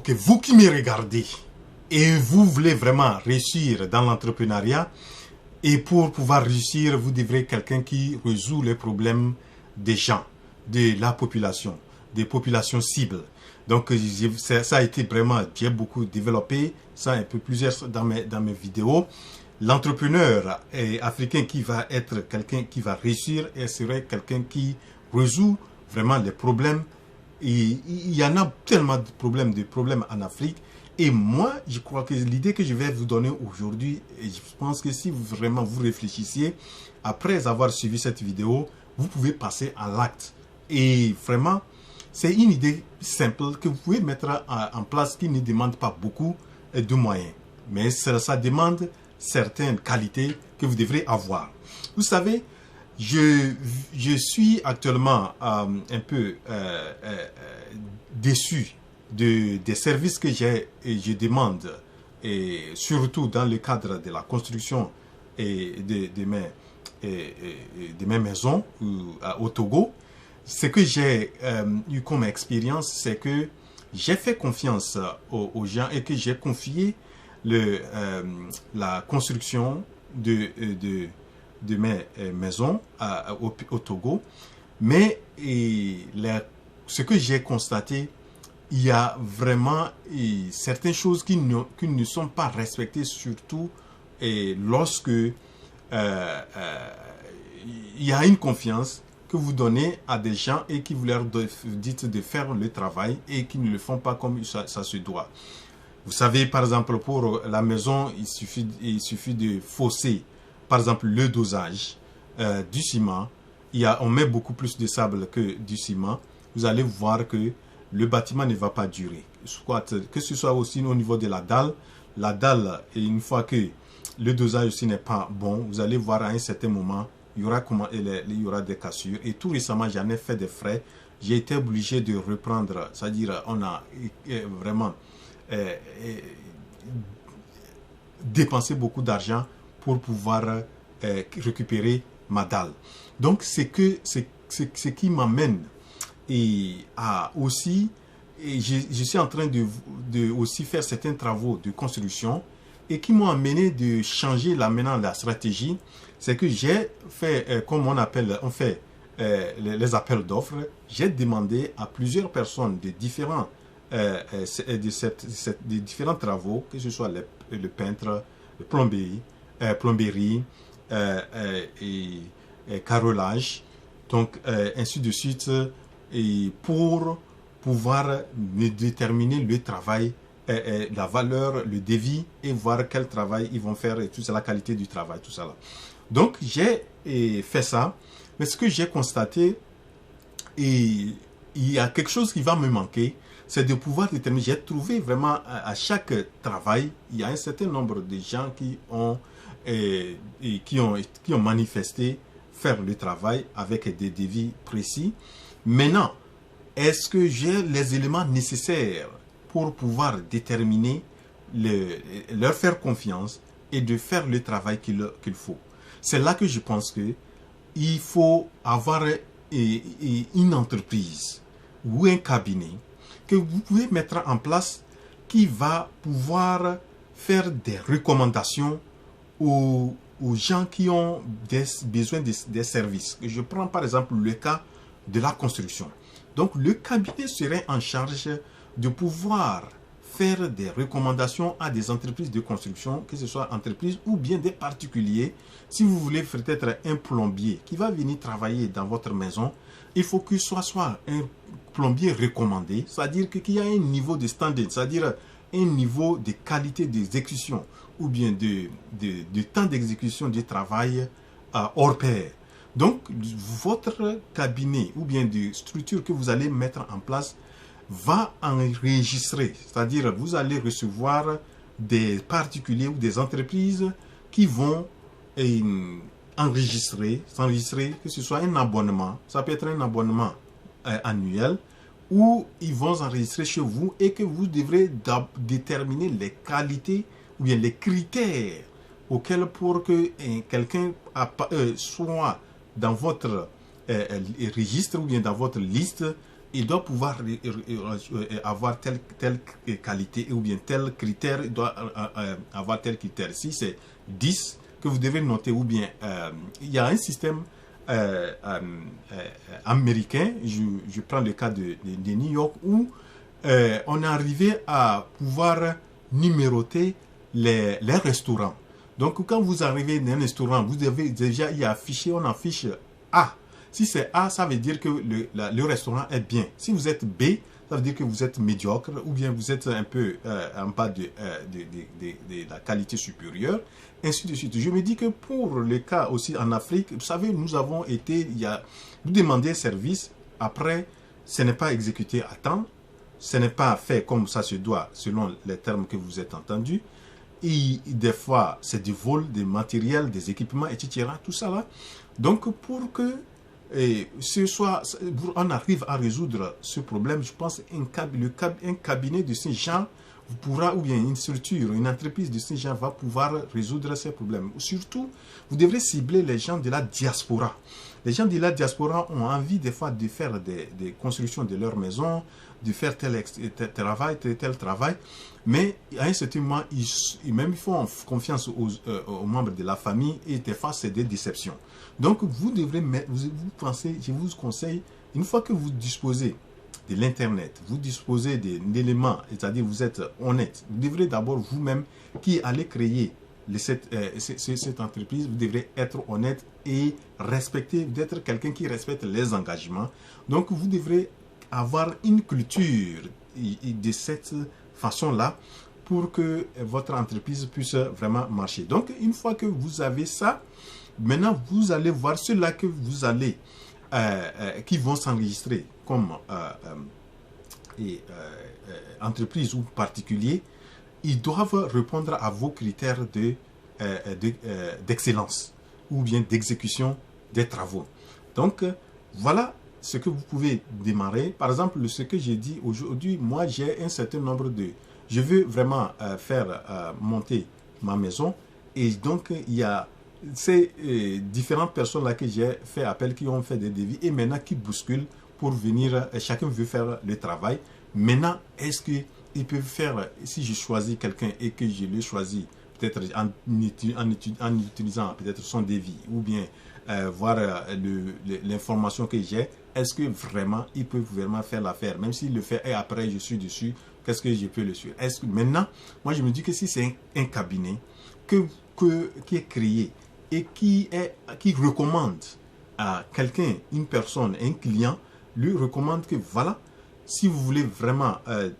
Donc, vous qui me regardez et vous voulez vraiment réussir dans l'entrepreneuriat, et pour pouvoir réussir, vous devrez être quelqu'un qui résout les problèmes des gens, de la population, des populations cibles. Donc, ça a été vraiment, j'ai beaucoup développé ça un peu plusieurs dans mes vidéos. L'entrepreneur africain qui va être quelqu'un qui va réussir et serait quelqu'un qui résout vraiment les problèmes. Et il y en a tellement de problèmes en Afrique. Et moi, je crois que l'idée que je vais vous donner aujourd'hui, je pense que si vraiment vous réfléchissiez, après avoir suivi cette vidéo, vous pouvez passer à l'acte. Et vraiment, c'est une idée simple que vous pouvez mettre en place qui ne demande pas beaucoup de moyens. Mais ça demande certaines qualités que vous devrez avoir. Vous savez, je suis actuellement un peu déçu des services que je demande, et surtout dans le cadre de la construction de mes maisons au Togo. Ce que j'ai eu comme expérience, c'est que j'ai fait confiance aux gens et que j'ai confié la construction de mes maisons au Togo. Mais ce que j'ai constaté, il y a vraiment certaines choses qui ne sont pas respectées, surtout lorsque il y a une confiance que vous donnez à des gens et qui vous leur dites de faire le travail et qui ne le font pas comme ça se doit. Vous savez, par exemple, pour la maison, il suffit de fausser, par exemple, le dosage du ciment. On met beaucoup plus de sable que du ciment. Vous allez voir que le bâtiment ne va pas durer. Que ce soit aussi au niveau de la dalle, une fois que le dosage aussi n'est pas bon, vous allez voir à un certain moment, il y aura des cassures. Et tout récemment, j'en ai fait des frais. J'ai été obligé de reprendre, c'est-à-dire on a vraiment dépensé beaucoup d'argent pour pouvoir récupérer ma dalle. Donc, c'est ce qui m'amène à aussi, je suis en train de aussi faire certains travaux de construction et qui m'ont amené de changer maintenant la stratégie. C'est que j'ai fait, comme on fait les appels d'offres, j'ai demandé à plusieurs personnes de différents travaux, que ce soit le peintre, le plomberie et carrelage, donc ainsi de suite, et pour pouvoir déterminer le travail, la valeur, le devis, et voir quel travail ils vont faire et tout ça, la qualité du travail, tout ça là. Donc j'ai fait ça, mais ce que j'ai constaté, et il y a quelque chose qui va me manquer, c'est de pouvoir déterminer. J'ai trouvé vraiment à chaque travail, il y a un certain nombre de gens qui ont manifesté faire le travail avec des devis précis. Maintenant, est-ce que j'ai les éléments nécessaires pour pouvoir déterminer, leur faire confiance et de faire le travail qu'il faut? C'est là que je pense qu'il faut avoir une entreprise ou un cabinet que vous pouvez mettre en place qui va pouvoir faire des recommandations aux gens qui ont besoin des services. Je prends par exemple le cas de la construction. Donc le cabinet serait en charge de pouvoir faire des recommandations à des entreprises de construction, que ce soit entreprises ou bien des particuliers. Si vous voulez peut-être un plombier qui va venir travailler dans votre maison, il faut qu'il soit un plombier recommandé, c'est-à-dire qu'il y a un niveau de standing, c'est-à-dire un niveau de qualité d'exécution ou bien de temps d'exécution du travail hors pair. Donc, votre cabinet ou bien de structure que vous allez mettre en place va enregistrer, c'est-à-dire vous allez recevoir des particuliers ou des entreprises qui vont s'enregistrer, que ce soit un abonnement, ça peut être un abonnement annuel, où ils vont s'enregistrer chez vous et que vous devrez déterminer les qualités ou bien les critères auxquels pour que quelqu'un soit dans votre registre ou bien dans votre liste il doit pouvoir avoir telle qualité ou bien tel critère, il doit avoir tel critère. Si c'est 10 que vous devez noter, ou bien il y a un système américain, je prends le cas de New York, où on est arrivé à pouvoir numéroter les restaurants. Donc quand vous arrivez dans un restaurant, vous devez déjà y afficher, on affiche A. Si c'est A, ça veut dire que le restaurant est bien. Si vous êtes B, ça veut dire que vous êtes médiocre ou bien vous êtes un peu en bas de la qualité supérieure, ainsi de suite. Je me dis que pour le cas aussi en Afrique, vous savez, nous avons été, vous demandez service, après, ce n'est pas exécuté à temps, ce n'est pas fait comme ça se doit, selon les termes que vous êtes entendus. Et des fois, c'est du vol, des matériels, des équipements, etc. Tout ça là. Donc, pour que on arrive à résoudre ce problème, je pense un cabinet de ce genre pourra, ou bien une structure, une entreprise de ce genre va pouvoir résoudre ces problèmes. Surtout, vous devrez cibler les gens de la diaspora. Les gens de la diaspora ont envie des fois de faire des constructions de leur maison, de faire tel travail, mais à un certain moment, ils font confiance aux membres de la famille et des fois, c'est des déceptions. Donc, vous devrez, vous pensez, je vous conseille, une fois que vous disposez de l'Internet, vous disposez d'éléments, c'est-à-dire vous êtes honnête, vous devrez d'abord vous-même qui allez créer cette entreprise, vous devrez être honnête et respecter, d'être quelqu'un qui respecte les engagements. Donc, vous devrez avoir une culture de cette façon-là pour que votre entreprise puisse vraiment marcher. Donc, une fois que vous avez ça, maintenant, vous allez voir ceux-là que vous allez, qui vont s'enregistrer comme entreprise ou particulier. Ils doivent répondre à vos critères d'excellence ou bien d'exécution des travaux. Donc, voilà ce que vous pouvez démarrer. Par exemple, ce que j'ai dit aujourd'hui, moi, j'ai un certain nombre de... Je veux vraiment faire monter ma maison. Et donc, il y a ces différentes personnes-là que j'ai fait appel, qui ont fait des devis et maintenant qui bousculent pour venir. Chacun veut faire le travail. Maintenant, est-ce qu'ils peuvent faire, si je choisis quelqu'un et que je le choisis, peut-être en utilisant peut-être son devis ou bien voir l'information que j'ai, est-ce que vraiment il peut vraiment faire l'affaire, même s'il le fait et après je suis dessus, qu'est-ce que je peux le suivre? Est-ce que maintenant, moi je me dis que si c'est un cabinet qui est créé et qui recommande à quelqu'un, une personne, un client, lui recommande que voilà, si vous voulez vraiment,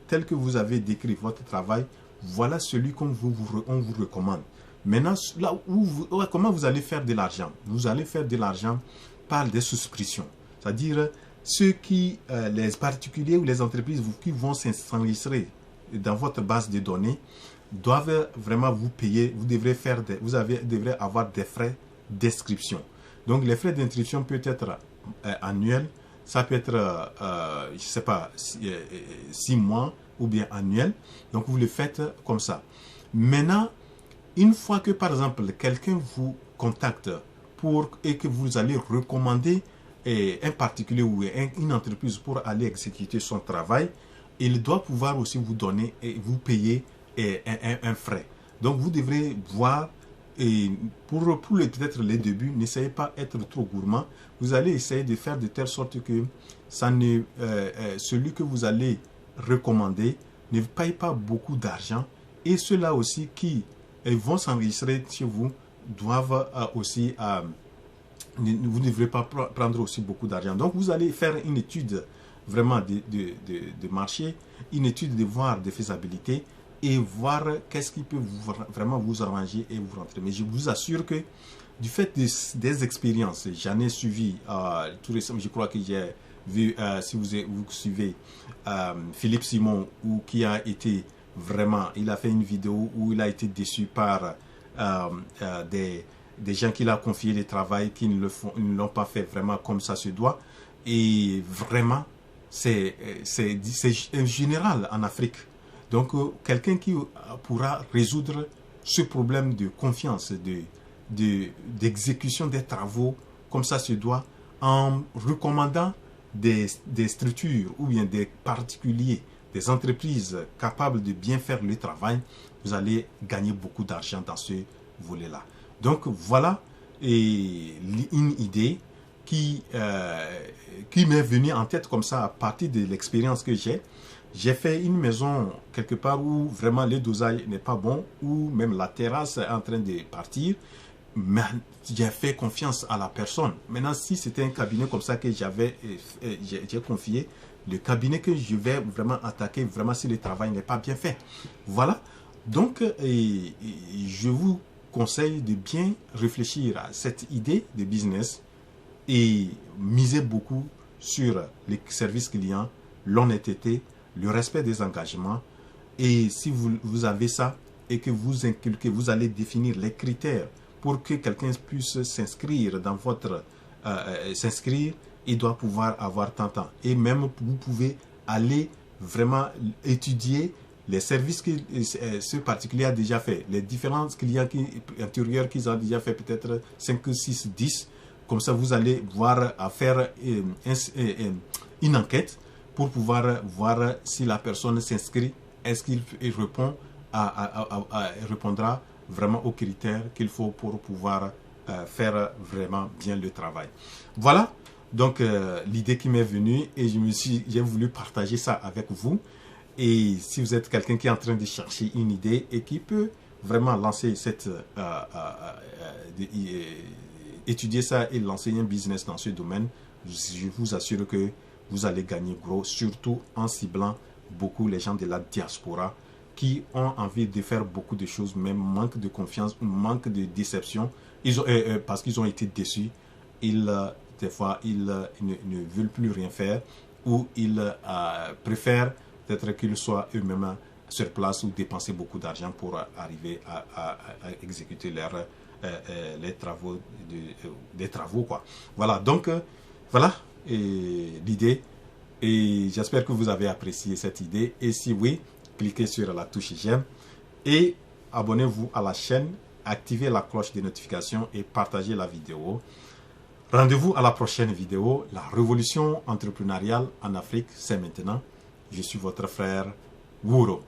tel que vous avez décrit votre travail, voilà celui qu'on vous recommande. Maintenant, là comment vous allez faire de l'argent? Vous allez faire de l'argent par des souscriptions. C'est-à-dire, les particuliers ou les entreprises qui vont s'enregistrer dans votre base de données doivent vraiment vous payer. Vous devrez avoir des frais d'inscription. Donc, les frais d'inscription peuvent être annuels. Ça peut être, je ne sais pas, 6 mois ou bien annuel. Donc, vous le faites comme ça. Maintenant, une fois que, par exemple, quelqu'un vous contacte et que vous allez recommander un particulier ou une entreprise pour aller exécuter son travail, il doit pouvoir aussi vous donner et vous payer un frais. Donc, vous devrez voir, et pour peut-être les débuts, n'essayez pas d'être trop gourmand. Vous allez essayer de faire de telle sorte que celui que vous allez recommander ne paye pas beaucoup d'argent. Et ceux-là aussi qui vont s'enregistrer chez vous doivent aussi... vous ne devrez pas prendre aussi beaucoup d'argent. Donc, vous allez faire une étude vraiment de marché, une étude de voir des faisabilités et voir qu'est-ce qui peut vraiment vous arranger et vous rentrer. Mais je vous assure que du fait des expériences, j'en ai suivi tout récemment, je crois que j'ai vu, si vous suivez Philippe Simon, qui a été vraiment, il a fait une vidéo où il a été déçu par des gens qu'il a confié le travail, qui ne l'ont pas fait vraiment comme ça se doit. Et vraiment, c'est un général en Afrique. Donc, quelqu'un qui pourra résoudre ce problème de confiance, d'exécution des travaux comme ça se doit, en recommandant des structures ou bien des particuliers, des entreprises capables de bien faire le travail, vous allez gagner beaucoup d'argent dans ce volet-là. Donc voilà une idée qui m'est venue en tête comme ça à partir de l'expérience que j'ai. J'ai fait une maison quelque part où vraiment le dosage n'est pas bon, où même la terrasse est en train de partir. Mais j'ai fait confiance à la personne. Maintenant, si c'était un cabinet comme ça que j'ai confié, le cabinet que je vais vraiment attaquer, vraiment si le travail n'est pas bien fait. Voilà. Donc, je vous conseille de bien réfléchir à cette idée de business et miser beaucoup sur les services clients, l'honnêteté, le respect des engagements. Et si vous avez ça et que vous inculquez, vous allez définir les critères pour que quelqu'un puisse s'inscrire dans votre il doit pouvoir avoir tant de temps. Et même vous pouvez aller vraiment étudier les services que ce particulier a déjà fait, les différents clients antérieurs qu'ils ont déjà fait, peut-être 5, 6, 10. Comme ça, vous allez voir à faire une enquête pour pouvoir voir si la personne s'inscrit, est-ce qu'il répond répondra vraiment aux critères qu'il faut pour pouvoir faire vraiment bien le travail. Voilà donc l'idée qui m'est venue et j'ai voulu partager ça avec vous. Et si vous êtes quelqu'un qui est en train de chercher une idée et qui peut vraiment lancer cette étudier ça et lancer un business dans ce domaine, je vous assure que vous allez gagner gros, surtout en ciblant beaucoup les gens de la diaspora qui ont envie de faire beaucoup de choses, mais manquent de confiance, manquent de déception, parce qu'ils ont été déçus. Des fois, ils ne veulent plus rien faire ou ils préfèrent peut-être qu'ils soient eux-mêmes sur place ou dépenser beaucoup d'argent pour arriver à exécuter les travaux, des travaux, quoi. Voilà, donc voilà l'idée. Et j'espère que vous avez apprécié cette idée. Et si oui, cliquez sur la touche j'aime et abonnez-vous à la chaîne, activez la cloche de notification et partagez la vidéo. Rendez-vous à la prochaine vidéo. La révolution entrepreneuriale en Afrique, c'est maintenant. Je suis votre frère Wuro.